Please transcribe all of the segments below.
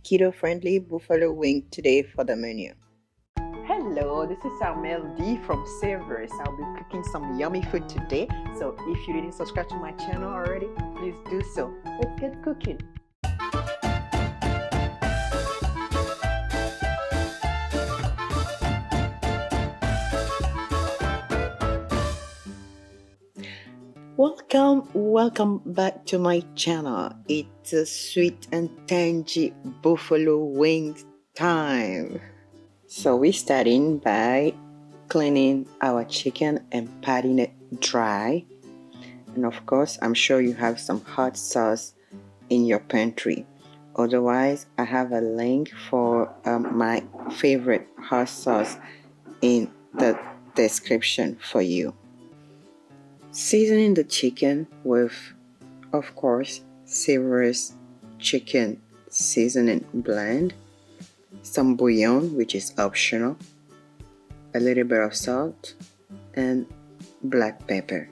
keto-friendly buffalo wing today for the menu. Hello, this is Armel D from Savourous. I'll be cooking some yummy food today. So if you didn't subscribe to my channel already, please do so. Let's get cooking. Welcome back to my channel. It's a sweet and tangy buffalo wings time. So we're starting by cleaning our chicken and patting it dry. And of course, I'm sure you have some hot sauce in your pantry. Otherwise, I have a link for my favorite hot sauce in the description for you. Seasoning the chicken with, of course, Savourous chicken seasoning blend, some bouillon, which is optional, a little bit of salt, and black pepper.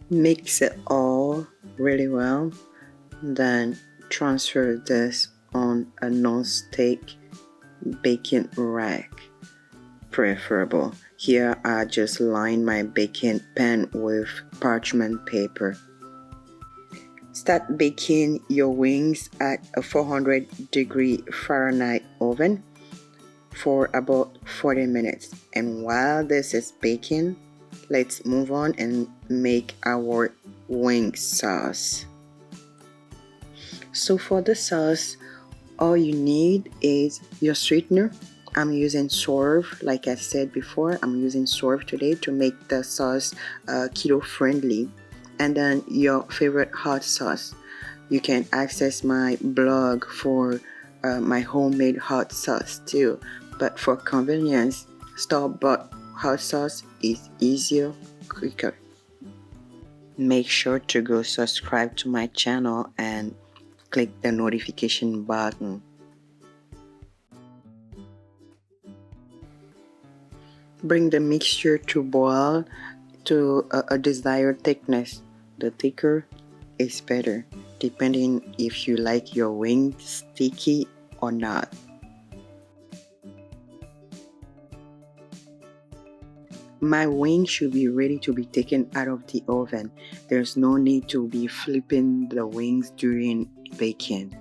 Mix it all really well, then transfer this on a non-stick baking rack, preferable. Here I just line my baking pan with parchment paper. Start baking your wings at a 400-degree Fahrenheit oven for about 40 minutes. And while this is baking, let's move on and make our wing sauce. So for the sauce, all you need is your sweetener. I'm using Swerve, like I said before. I'm using Swerve today to make the sauce keto friendly. And then your favorite hot sauce. You can access my blog for my homemade hot sauce too. But for convenience, store-bought hot sauce is easier, quicker. Make sure to go subscribe to my channel and click the notification button. Bring the mixture to boil to a desired thickness. The thicker is better, depending if you like your wings sticky or not. My wing should be ready to be taken out of the oven. There's no need to be flipping the wings during baking.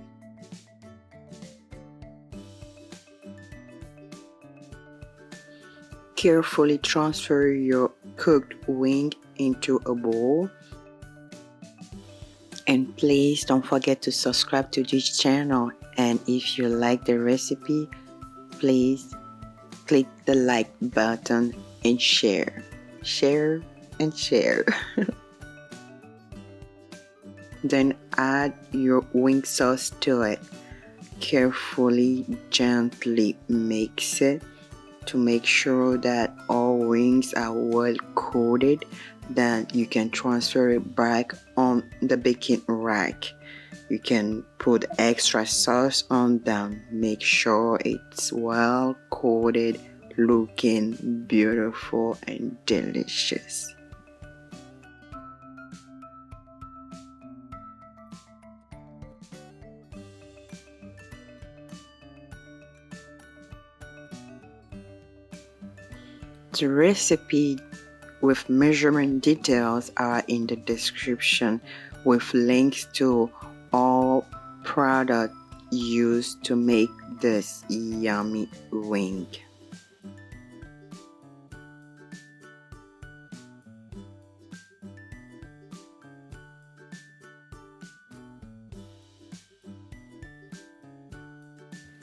Carefully transfer your cooked wing into a bowl. And please don't forget to subscribe to this channel. And if you like the recipe, please click the like button and share and share. Then add your wing sauce to it. Carefully, gently mix it to make sure that all wings are well coated. Then you can transfer it back on the baking rack. You can put extra sauce on them. Make sure it's well coated, looking beautiful and delicious. The recipe with measurement details are in the description with links to all products used to make this yummy wing.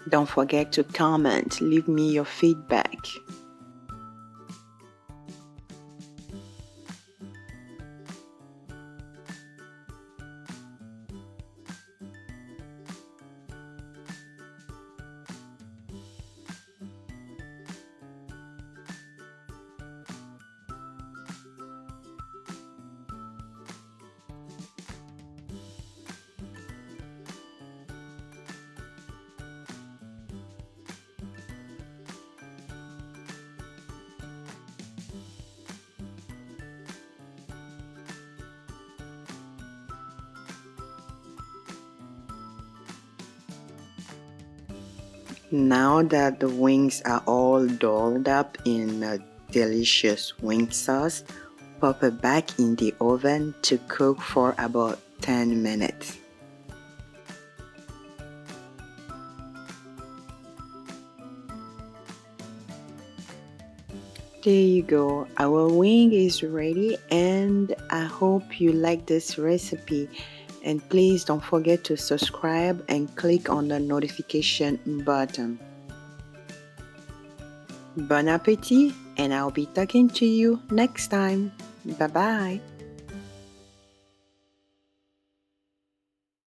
Don't forget to comment, leave me your feedback. Now that the wings are all dolled up in a delicious wing sauce, pop it back in the oven to cook for about 10 minutes. There you go, our wing is ready, and I hope you like this recipe. And please don't forget to subscribe and click on the notification button. Bon appetit, and I'll be talking to you next time. Bye bye.